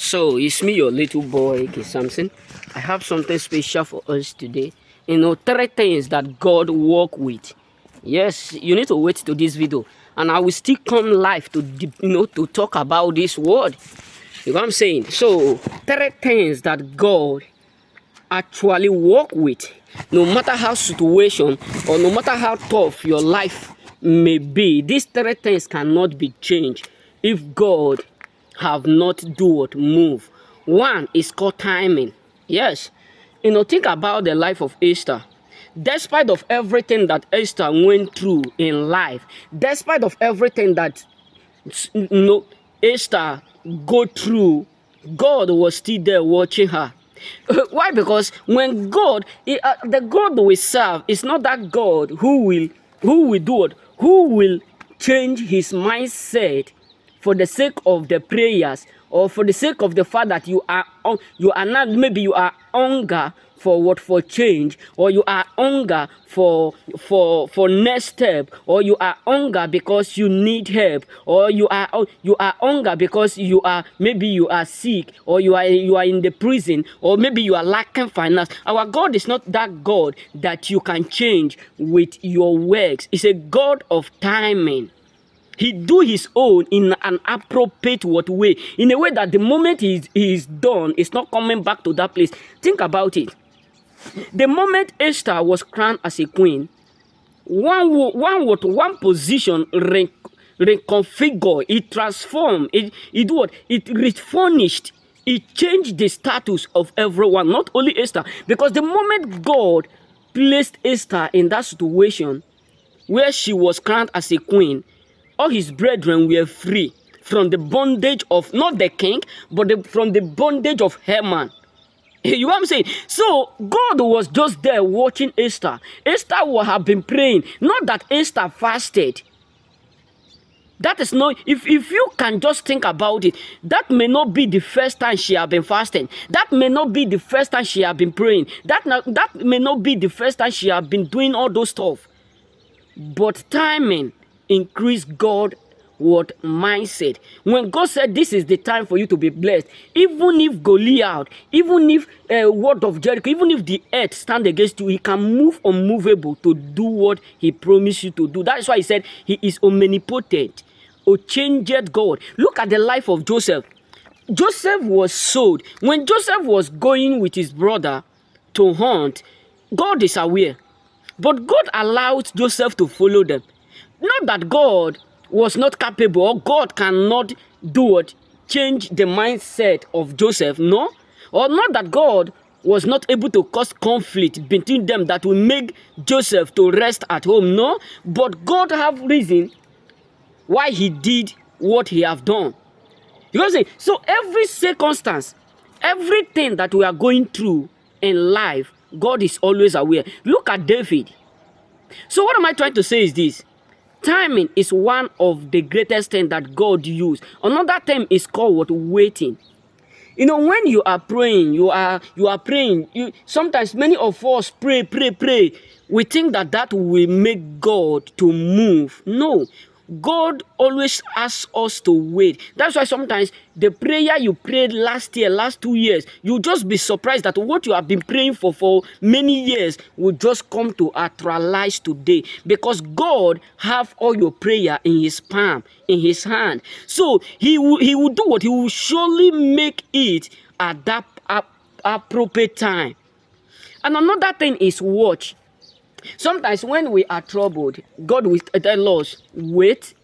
So it's me, your little boy, K. Samson. I have something special for us today. Three things that God work with. Yes, you need to wait to this video, and I will still come live to to talk about this word. You know what I'm saying? So three things that God actually work with, no matter how situation or no matter how tough your life may be. These three things cannot be changed if God have not do what move. One is called timing. Yes, think about the life of Esther. Despite of everything that Esther went through in life, despite of everything that Esther go through, God was still there watching her. Why? Because when the God we serve is not that God who will do what? Who will change his mindset for the sake of the prayers, or for the sake of the fact that you are not, maybe you are hunger for what, for change, or you are hunger for next step, or you are hunger because you need help, or you are hunger because maybe you are sick, or you are in the prison, or maybe you are lacking finance. Our God is not that God that you can change with your works. It's a God of timing. He do his own in an appropriate way, in a way that the moment he is done, it's not coming back to that place. Think about it. The moment Esther was crowned as a queen, one position reconfigured, it transformed, it do what? It refurnished, it changed the status of everyone, not only Esther. Because the moment God placed Esther in that situation where she was crowned as a queen, all his brethren were free from the bondage of not the king, but from the bondage of Haman. You know what I'm saying? So God was just there watching Esther. Esther would have been praying. Not that Esther fasted. That is not, if you can just think about it, that may not be the first time she have been fasting. That may not be the first time she have been praying. That may not be the first time she have been doing all those stuff. But timing increased God what mindset. When God said this is the time for you to be blessed, even if Goliath, even if word of Jericho, even if the earth stand against you, he can move unmovable to do what he promised you to do. That is why he said he is omnipotent, or changed God. Look at the life of Joseph. Joseph was sold. When Joseph was going with his brother to hunt, God is aware. But God allowed Joseph to follow them. Not that God was not capable, or God cannot do what? Change the mindset of Joseph, no? Or not that God was not able to cause conflict between them that will make Joseph to rest at home, no? But God have reason why he did what he have done. You know, so every circumstance, everything that we are going through in life, God is always aware. Look at David. So what am I trying to say is this: timing is one of the greatest things that God used. Another term is called what? Waiting. When you are praying, you are praying. Sometimes many of us pray. We think that will make God to move. No. God always asks us to wait. That's why sometimes the prayer you prayed last year, last 2 years, you'll just be surprised that what you have been praying for many years will just come to actualize today. Because God have all your prayer in his palm, in his hand. So he will do what? He will surely make it at that appropriate time. And another thing is watch. Sometimes when we are troubled, God will tell us, wait.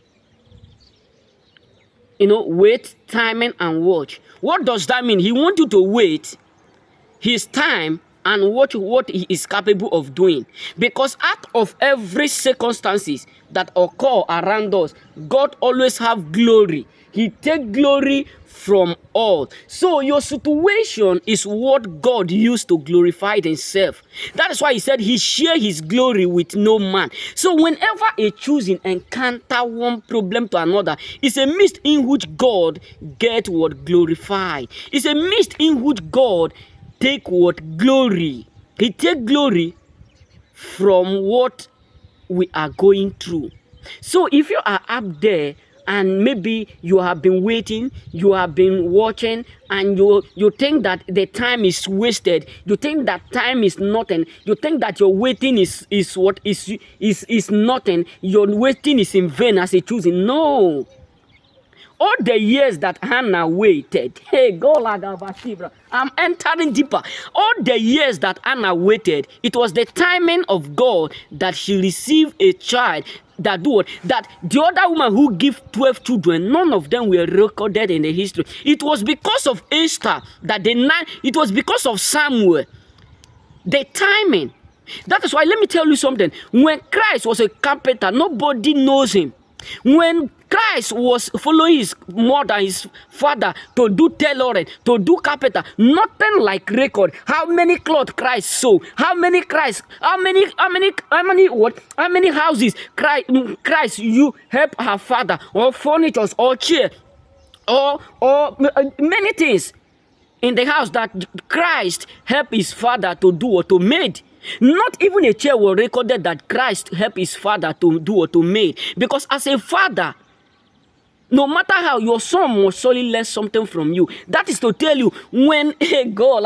Wait, timing, and watch. What does that mean? He wants you to wait his time and watch what he is capable of doing. Because out of every circumstances that occur around us, God always have glory. He take glory from all. So your situation is what God used to glorify himself. That is why he said he share his glory with no man. So whenever a choosing encounter one problem to another, it's a midst in which God get what? Glorified. It's a midst in which God take what? Glory. He take glory from what we are going through. So if you are up there and maybe you have been waiting, you have been watching, and you think that the time is wasted, you think that time is nothing, you think that your waiting is what is nothing, your waiting is in vain as a choosing. No. All the years that Hannah waited, hey, God, I'm entering deeper. All the years that Hannah waited, it was the timing of God that she received a child. That do what? That the other woman who gave 12 children, none of them were recorded in the history. It was because of Esther that it was because of Samuel. The timing. That is why, let me tell you something. When Christ was a carpenter, nobody knows him. When Christ was following his mother, his father, to do tailoring, to do carpenter, nothing like record. How many cloth Christ sew? How many houses Christ you help her father, or furniture, or chair, or many things in the house that Christ helped his father to do or to make. Not even a chair was recorded that Christ helped his father to do or to make. Because as a father, no matter how, your son must surely learn something from you. That is to tell you, when a God.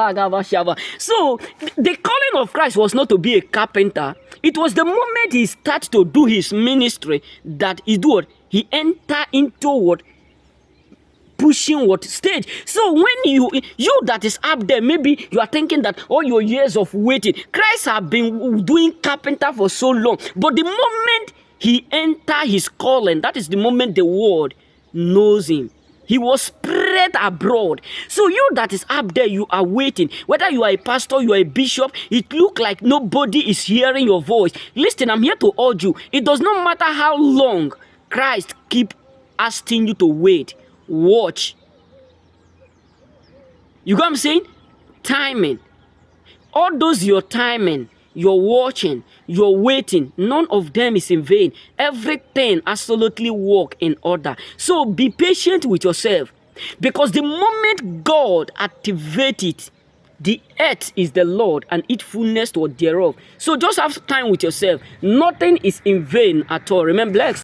So the calling of Christ was not to be a carpenter. It was the moment he started to do his ministry that he do what? He entered into what? Pushing what stage. So when you that is up there, maybe you are thinking that all your years of waiting, Christ have been doing carpenter for so long, but the moment he enter his calling, that is the moment the world knows him. He was spread abroad. So you that is up there, you are waiting. Whether you are a pastor, you are a bishop, it look like nobody is hearing your voice. Listen, I'm here to urge you. It does not matter how long Christ keep asking you to wait. Watch. You know what I'm saying? Timing. All those your timing, you're watching, you're waiting, none of them is in vain. Everything absolutely work in order. So be patient with yourself. Because the moment God activates it, the earth is the Lord and its fullness thereof. So just have time with yourself. Nothing is in vain at all. Remember,